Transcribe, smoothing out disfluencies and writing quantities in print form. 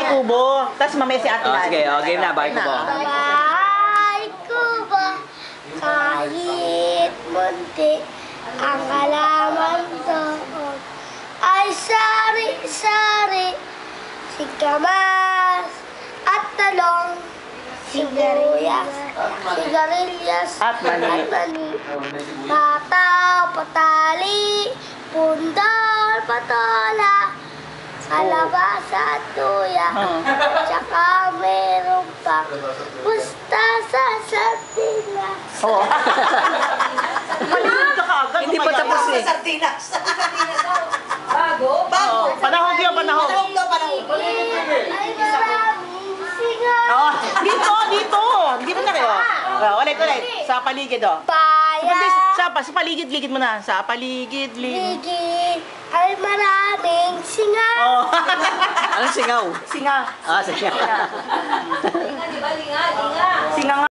Bahay kubo. Tapos mamaya si Ate Lali. Sige, game na. Bahay kubo. Bahay kubo, kahit munti ang halaman doon ay sari-sari, singkamas at talong, sibuyas, sigarilyas At mani. Pataw, patali, pundol, patola, kalabasa at tuya, tsaka meron pa mustasa sa sardinas. Oo. Maliit ka agad. Hindi pa tapos eh. Sardinas. Bago? Oo. Panahon yun, panahon. Ay maraming sigaw. Oo. Dito. Dito na kayo. Ulit. Sa paligid, oh. Paya, Sa paligid-ligid mo na. Sa paligid-ligid. ligid, ay maraming singaw. Oh. Anong singaw? Singa. Singaw. Di ba,